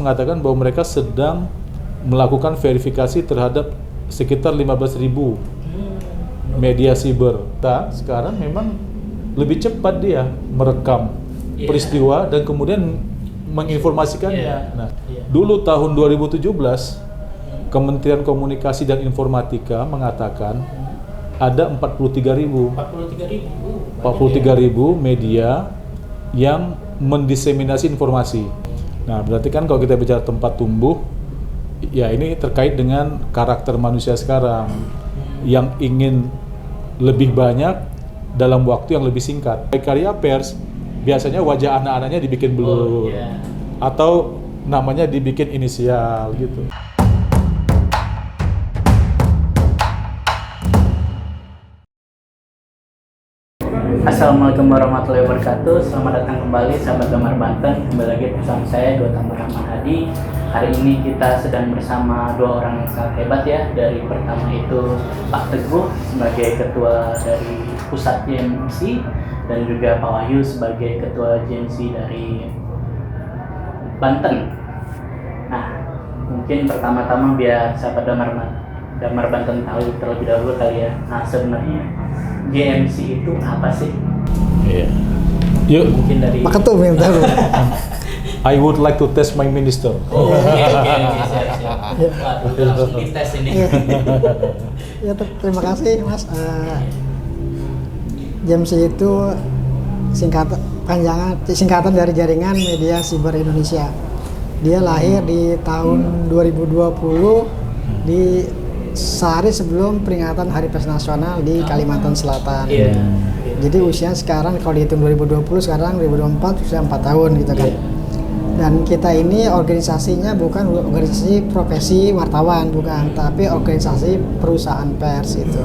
mengatakan bahwa mereka sedang melakukan verifikasi terhadap sekitar 15.000 media siber. Nah, sekarang memang lebih cepat dia merekam peristiwa dan kemudian menginformasikannya. Dulu tahun 2017 Kementerian Komunikasi dan Informatika mengatakan ada 43.000 media yang mendiseminasi informasi. Nah, berarti kan kalau kita bicara tempat tumbuh, ya ini terkait dengan karakter manusia sekarang yang ingin lebih banyak dalam waktu yang lebih singkat. Karya pers biasanya wajah anak-anaknya dibikin blur atau namanya dibikin inisial gitu. Assalamualaikum warahmatullahi wabarakatuh. Selamat datang kembali sahabat Gamar Banten. Kembali lagi bersama saya Dua Tambah Rahman Hadi. Hari ini kita sedang bersama dua orang yang sangat hebat ya. Dari pertama itu Pak Teguh sebagai ketua dari pusat JMC dan juga Pak Wahyu sebagai ketua JMC dari Banten. Nah, mungkin pertama-tama biar sahabat Gamar Banten tahu terlebih dahulu kali ya. Nah, sebenarnya JMC itu apa sih? Iya. Yuk. Mungkin dari Pak Ketum yang tahu. I would like to test my minister. Oh, siap. Udah langsung dites ini. Ya, terima kasih Mas. JMC itu singkatan dari Jaringan Media Siber Indonesia. Dia lahir di tahun 2020 di sehari sebelum peringatan Hari Pers Nasional di Kalimantan Selatan. Jadi usia sekarang kalau dihitung 2020 sekarang 2024 sudah 4 tahun gitu kan. Dan kita ini organisasinya bukan organisasi profesi wartawan bukan, tapi organisasi perusahaan pers itu.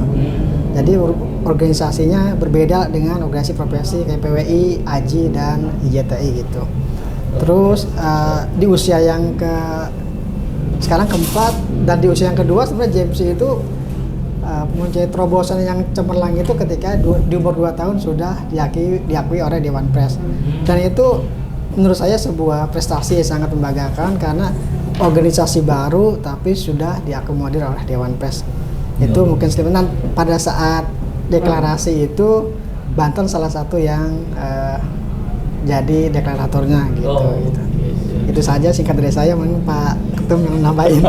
Jadi organisasinya berbeda dengan organisasi profesi kayak PWI, AJI dan IJTI gitu. Terus di usia yang sekarang keempat dan di usia yang kedua sebenarnya JMC itu mempunyai terobosan yang cemerlang itu ketika di umur 2 tahun sudah diakui oleh Dewan Pers. Dan itu menurut saya sebuah prestasi yang sangat membanggakan karena organisasi baru tapi sudah diakomodir oleh Dewan Pers. Itu mungkin sebenarnya pada saat deklarasi itu Banten salah satu yang jadi deklaratornya gitu. Itu saja singkat dari saya, mungkin Pak Ketum yang nambahin.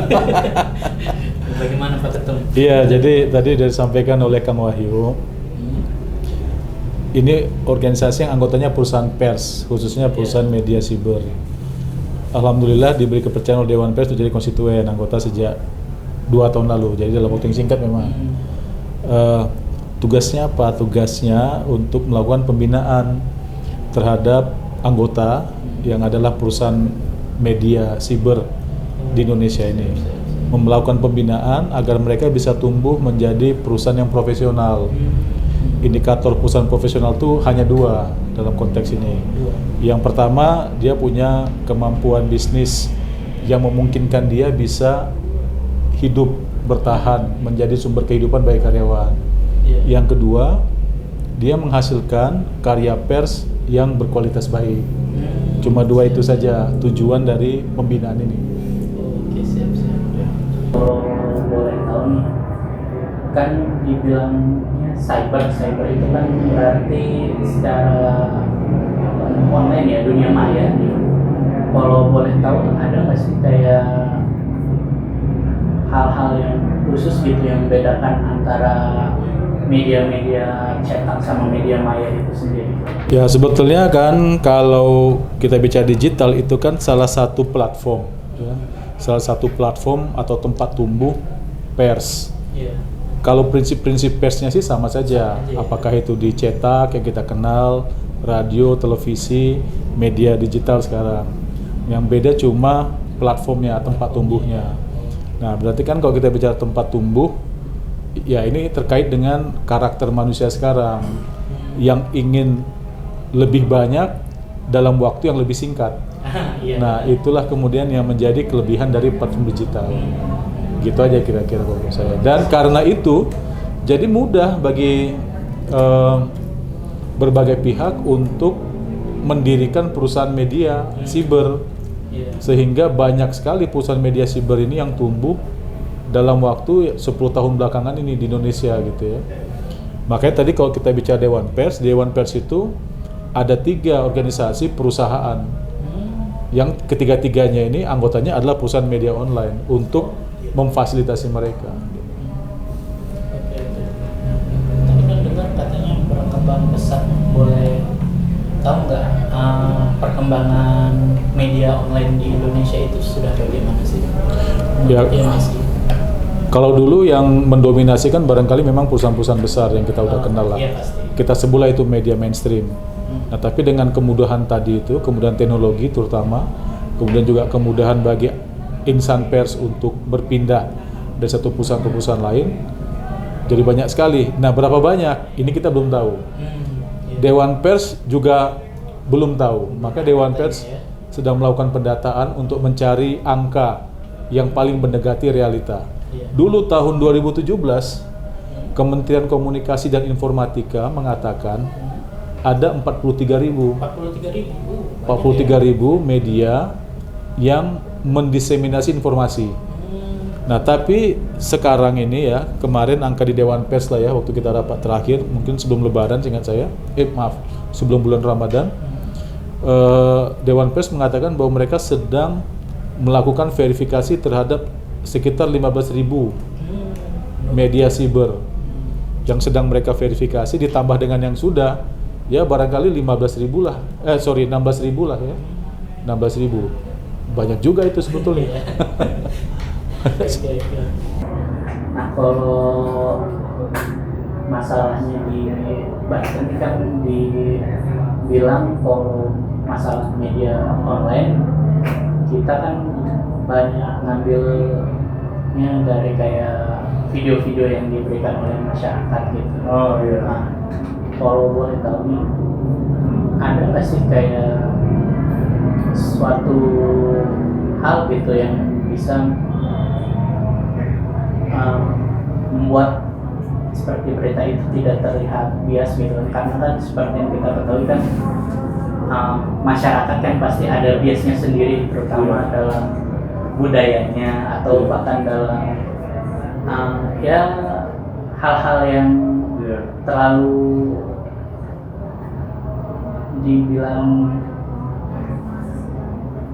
Bagaimana Pak Ketum? Iya, jadi tadi sudah disampaikan oleh Kang Wahyu. Ini organisasi yang anggotanya perusahaan pers, khususnya perusahaan media siber. Alhamdulillah diberi kepercayaan oleh Dewan Pers untuk jadi konstituen anggota sejak 2 tahun lalu. Jadi dalam waktu yang singkat memang. Tugasnya apa? Tugasnya untuk melakukan pembinaan terhadap anggota yang adalah perusahaan media siber di Indonesia ini, melakukan pembinaan agar mereka bisa tumbuh menjadi perusahaan yang profesional. Indikator perusahaan profesional itu hanya 2 dalam konteks ini. Yang pertama, dia punya kemampuan bisnis yang memungkinkan dia bisa hidup, bertahan, menjadi sumber kehidupan bagi karyawan. Yang kedua, dia menghasilkan karya pers yang berkualitas baik. Cuma 2 itu saja tujuan dari pembinaan ini. Oke, siap. Kalau boleh tahu nih, kan dibilangnya cyber itu kan berarti secara online ya, dunia maya nih. Kalau boleh tahu ada nggak sih kayak hal-hal yang khusus gitu yang membedakan antara media-media cetak sama media maya itu sendiri? Ya, sebetulnya kan kalau kita bicara digital itu kan salah satu platform, ya. Salah satu platform atau tempat tumbuh pers. Kalau prinsip-prinsip persnya sih sama saja. Apakah itu dicetak yang kita kenal, radio, televisi, media digital sekarang. Yang beda cuma platformnya, tempat tumbuhnya. Nah, berarti kan kalau kita bicara tempat tumbuh, ya ini terkait dengan karakter manusia sekarang yang ingin lebih banyak dalam waktu yang lebih singkat. Nah, itulah kemudian yang menjadi kelebihan dari platform digital. Gitu aja kira-kira menurut saya. Dan karena itu jadi mudah bagi berbagai pihak untuk mendirikan perusahaan media siber Sehingga banyak sekali perusahaan media siber ini yang tumbuh dalam waktu 10 tahun belakangan ini di Indonesia gitu ya. Makanya tadi kalau kita bicara Dewan Pers itu ada 3 organisasi perusahaan yang ketiga-tiganya ini anggotanya adalah perusahaan media online untuk memfasilitasi mereka. Tapi kan dengar katanya berkembang pesat, boleh tahu nggak perkembangan media online di Indonesia itu sudah bagaimana sih? Ya, kalau dulu yang mendominasi kan barangkali memang perusahaan-perusahaan besar yang kita udah kenal lah. Iya, pasti. Kita sebutlah itu media mainstream. Nah, tapi dengan kemudahan tadi itu, kemudahan teknologi terutama, kemudian juga kemudahan bagi insan pers untuk berpindah dari satu perusahaan ke perusahaan lain, jadi banyak sekali. Nah, berapa banyak? Ini kita belum tahu. Dewan Pers juga belum tahu. Maka Dewan Pers sedang melakukan pendataan untuk mencari angka yang paling mendekati realita. Dulu tahun 2017, Kementerian Komunikasi dan Informatika mengatakan ada 43.000 media yang mendiseminasi informasi. Nah, tapi sekarang ini ya, kemarin angka di Dewan Pers lah ya, waktu kita rapat terakhir, mungkin sebelum Lebaran seingat saya, sebelum bulan Ramadan, Dewan Pers mengatakan bahwa mereka sedang melakukan verifikasi terhadap sekitar 15.000 media siber yang sedang mereka verifikasi, ditambah dengan yang sudah, ya barangkali 16.000 lah, 16.000 lah ya, 16.000. Banyak juga itu sebetulnya. Nah, kalau masalahnya di Banten kan dibilang kalau masalah media online, kita kan banyak ngambilnya dari kayak video-video yang diberikan oleh masyarakat gitu. Oh iya. Nah, kalau boleh tahu nih, ada nggak sih kayak suatu hal gitu yang bisa membuat seperti berita itu tidak terlihat bias gitu, karena kan seperti yang kita ketahui kan masyarakat kan pasti ada biasnya sendiri, terutama dalam budayanya atau bahkan dalam ya hal-hal yang terlalu dibilang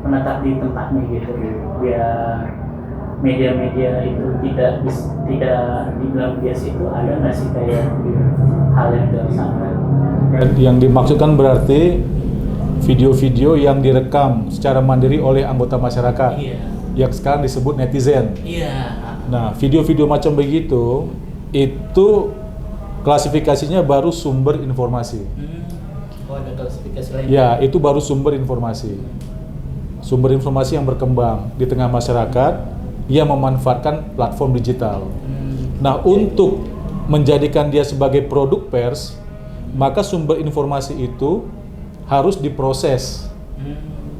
menetap di tempatnya gitu, biar media-media itu tidak dibilang bias. Itu ada nggak sih kayak hal yang dilaksanakan? Yang dimaksudkan berarti video-video yang direkam secara mandiri oleh anggota masyarakat, yang sekarang disebut netizen. Nah, video-video macam begitu itu klasifikasinya baru sumber informasi. Oh, ada klasifikasi lain? Ya, itu baru sumber informasi. Sumber informasi yang berkembang di tengah masyarakat yang memanfaatkan platform digital. Nah, untuk menjadikan dia sebagai produk pers, maka sumber informasi itu harus diproses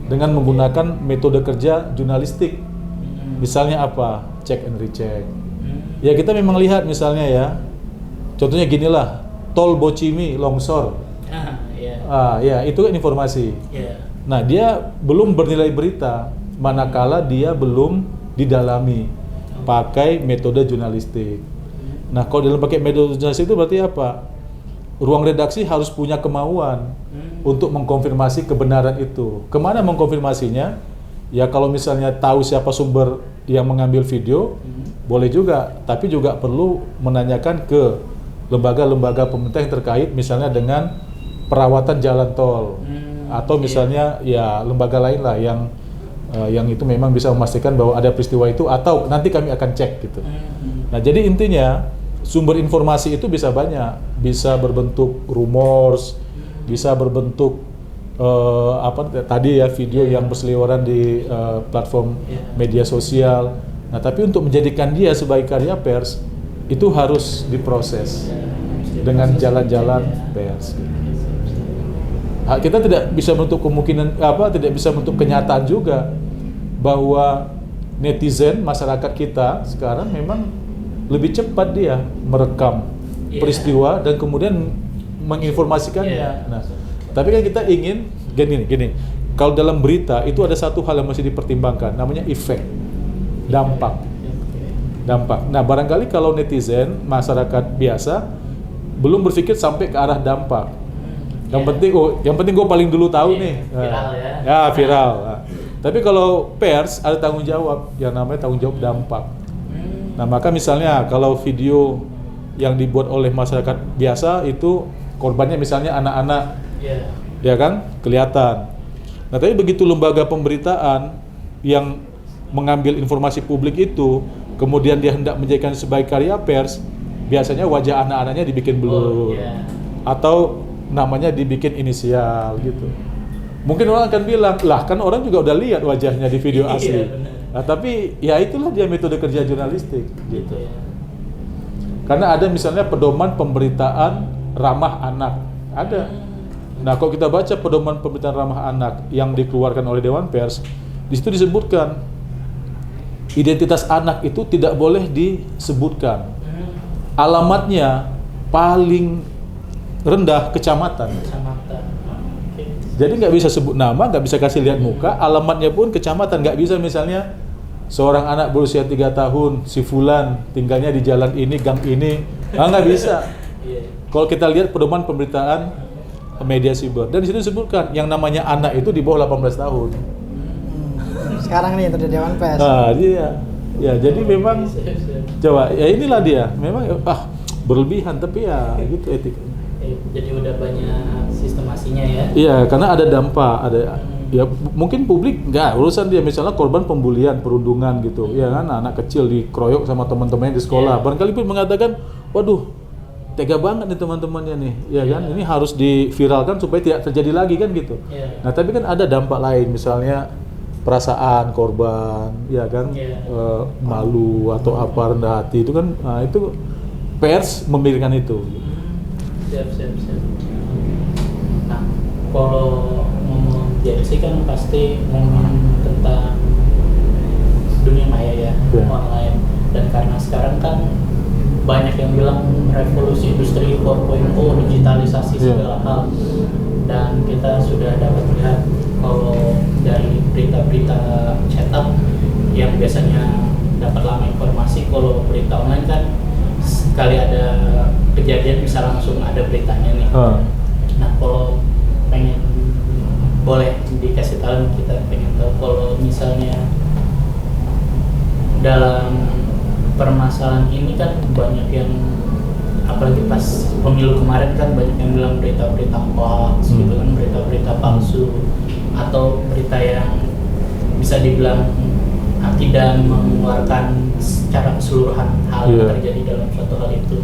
dengan menggunakan metode kerja jurnalistik. Misalnya apa? Check and recheck. Ya, kita memang lihat misalnya ya, contohnya ginilah, tol Bocimi longsor. Ya, itu kan informasi. Nah, dia belum bernilai berita manakala dia belum didalami pakai metode jurnalistik. Nah, kalau dalam pakai metode jurnalistik itu berarti apa? Ruang redaksi harus punya kemauan untuk mengkonfirmasi kebenaran itu. Kemana mengkonfirmasinya? Ya, kalau misalnya tahu siapa sumber yang mengambil video, boleh juga. Tapi juga perlu menanyakan ke lembaga-lembaga pemerintah yang terkait, misalnya dengan perawatan jalan tol, atau misalnya ya lembaga lain lah yang itu memang bisa memastikan bahwa ada peristiwa itu, atau nanti kami akan cek gitu. Nah, jadi intinya sumber informasi itu bisa banyak, bisa berbentuk rumors, bisa berbentuk tadi ya video yang berseliweran di platform media sosial. Nah, tapi untuk menjadikan dia sebagai karya pers itu harus diproses dengan jalan-jalan pers. Kita tidak bisa menutup kemungkinan tidak bisa menutup kenyataan juga bahwa netizen masyarakat kita sekarang memang lebih cepat dia merekam peristiwa dan kemudian menginformasikannya. Nah, tapi kan kita ingin gini, kalau dalam berita itu ada satu hal yang mesti dipertimbangkan, namanya efek, dampak. Nah, barangkali kalau netizen, masyarakat biasa belum berpikir sampai ke arah dampak. Yang penting gue paling dulu tahu nih. Viral ya. Ya, viral. Nah, tapi kalau pers ada tanggung jawab, yang namanya tanggung jawab dampak. Nah, maka misalnya kalau video yang dibuat oleh masyarakat biasa itu korbannya misalnya anak-anak, ya kan, kelihatan. Nah, tapi begitu lembaga pemberitaan yang mengambil informasi publik itu, kemudian dia hendak menjadikan sebagai karya pers, biasanya wajah anak-anaknya dibikin blur, atau namanya dibikin inisial gitu. Mungkin orang akan bilang, lah kan orang juga udah lihat wajahnya di video asli. Nah, tapi ya itulah dia metode kerja jurnalistik gitu. Karena ada misalnya pedoman pemberitaan ramah anak, ada. Nah, kalau kita baca pedoman pemberitaan ramah anak yang dikeluarkan oleh Dewan Pers, di situ disebutkan identitas anak itu tidak boleh disebutkan. Alamatnya paling rendah kecamatan. Jadi nggak bisa sebut nama, nggak bisa kasih lihat muka, alamatnya pun kecamatan, nggak bisa misalnya seorang anak berusia 3 tahun, si Fulan tinggalnya di jalan ini, gang ini, nggak bisa. Kalau kita lihat pedoman pemberitaan media siber, dan di situ disebutkan yang namanya anak itu di bawah 18 tahun. Sekarang nih itu di Dewan Pers. Nah, dia, ya jadi memang coba, ya inilah dia, memang berlebihan, tapi ya gitu etika. Jadi udah banyak sistemasinya ya. Iya, karena ada dampak, ada ya mungkin publik nggak urusan dia, misalnya korban pembulian, perundungan gitu, ya kan, anak kecil dikeroyok sama teman-temannya di sekolah, barangkali pun mengatakan, waduh, tega banget nih teman-temannya nih, ya kan, ini harus diviralkan supaya tidak terjadi lagi kan gitu. Nah, tapi kan ada dampak lain, misalnya perasaan korban, ya kan, malu atau apa, rendah hati, itu kan, itu pers memikirkan itu. Siap. Nah, kalau ngomong JMC kan pasti ngomong tentang dunia maya ya, online. Dan karena sekarang kan banyak yang bilang revolusi industri 4.0, digitalisasi segala hal. Dan kita sudah dapat lihat kalau dari berita-berita cetak yang biasanya dapat lama informasi, kalau berita online kan sekali ada kejadian bisa langsung ada beritanya nih. Nah, kalau pengen boleh dikasih tahu, kita pengen tahu kalau misalnya dalam permasalahan ini kan banyak yang, apalagi pas pemilu kemarin kan banyak yang bilang berita-berita hoax gitu kan, berita-berita palsu atau berita yang bisa dibilang tidak mengeluarkan secara keseluruhan hal yang terjadi dalam suatu hal itu.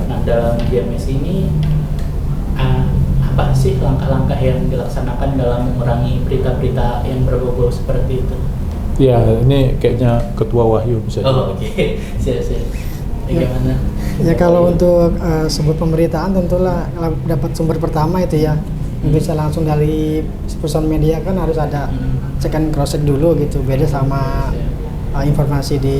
Nah, dalam JMS ini apa sih langkah-langkah yang dilaksanakan dalam mengurangi berita-berita yang berbau seperti itu? Ya, ini kayaknya Ketua Wahyu bisa. Oke. Siap. Bagaimana? Ya kalau untuk sebuah pemberitaan tentulah dapat sumber pertama itu ya, bisa langsung dari perusahaan media kan harus ada check and cross check dulu gitu, beda sama informasi di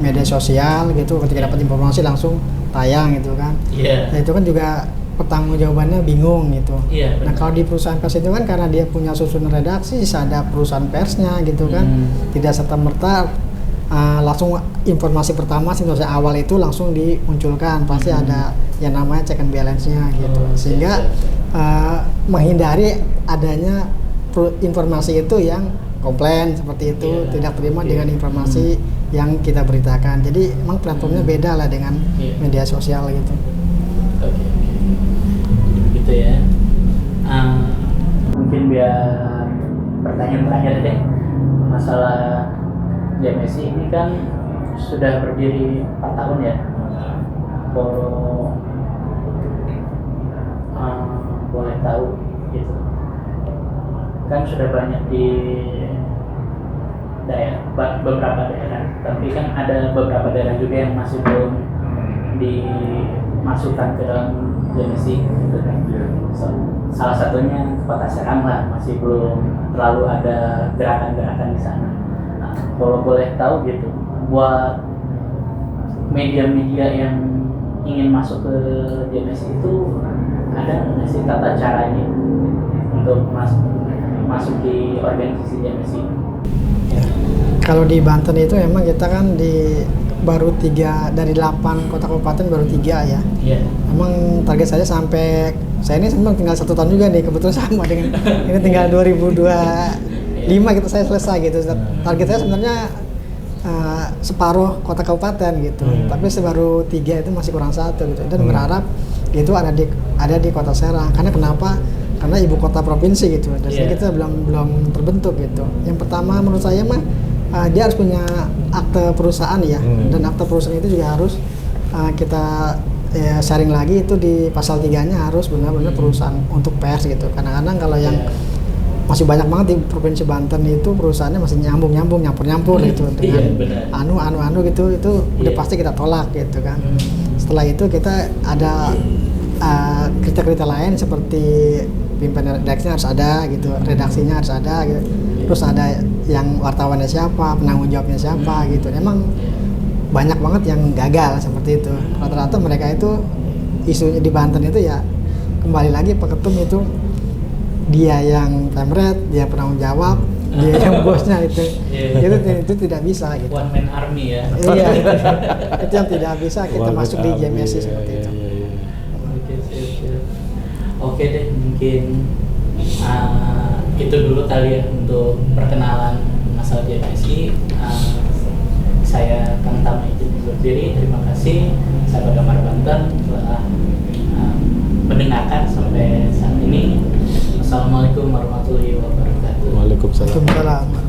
media sosial gitu, ketika dapat informasi langsung tayang gitu kan. Nah, itu kan juga pertanggungjawabannya bingung gitu. Nah, kalau di perusahaan pers itu kan karena dia punya susunan redaksi, ada perusahaan persnya gitu kan, tidak serta-merta langsung informasi pertama, situasi awal itu langsung dimunculkan, pasti ada yang namanya check and balance-nya gitu, sehingga menghindari adanya informasi itu yang komplain seperti itu, tidak terima dengan informasi yang kita beritakan. Jadi emang platformnya beda lah dengan media sosial gitu. Oke. Begitu ya. Mungkin biar pertanyaan terakhir deh, masalah JMSI ini kan sudah berdiri 4 tahun ya. Kalau boleh tahu gitu, kan sudah banyak di beberapa daerah, tapi kan ada beberapa daerah juga yang masih belum dimasukkan ke dalam JMSI gitu kan. Salah satunya Kota Serang lah, masih belum terlalu ada gerakan-gerakan di sana. Nah, kalau boleh tahu gitu, buat media-media yang ingin masuk ke JMSI itu ada nggak sih tata caranya untuk masuk? masuk di organisasi JMSI? Kalau di Banten itu emang kita kan baru 3 dari 8 kota kabupaten baru 3 ya. Iya. Emang target saya sampai saya ini memang tinggal 1 tahun juga nih, kebetulan sama dengan ini tinggal 2025 gitu saya selesai gitu. Target saya sebenarnya separuh kota kabupaten gitu, tapi baru 3 itu masih kurang 1 gitu. Dan berharap itu ada di Kota Serang. Karena kenapa? Karena ibu kota provinsi gitu. Dan kita belum terbentuk gitu. Yang pertama menurut saya mah dia harus punya akte perusahaan ya, dan akte perusahaan itu juga harus kita sharing lagi itu di pasal 3-nya harus benar-benar perusahaan untuk pers gitu. Kadang-kadang kalau yang masih banyak banget di Provinsi Banten itu perusahaannya masih nyampur gitu dengan anu gitu, itu udah pasti kita tolak gitu kan. Setelah itu kita ada kriteria lain seperti pimpinan redaksinya harus ada gitu, redaksinya harus ada gitu. Terus ada yang wartawannya siapa, penanggung jawabnya siapa gitu. Emang banyak banget yang gagal seperti itu. Rata-rata mereka itu isunya di Banten itu ya kembali lagi Pak Ketum itu dia yang pemret, dia penanggung jawab, dia yang bosnya itu. Itu tidak bisa gitu. One man army ya. Iya. Itu yang tidak bisa kita masuk di JMSI seperti itu. Oke, siap. Oke deh, mungkin itu dulu kali ya untuk perkenalan masalah JMSI. Saya Kang Tama izin undur diri. Terima kasih sahabat Damar Banten telah mendengarkan sampai saat ini. Assalamualaikum warahmatullahi wabarakatuh. Waalaikumsalam. Waalaikumsalam.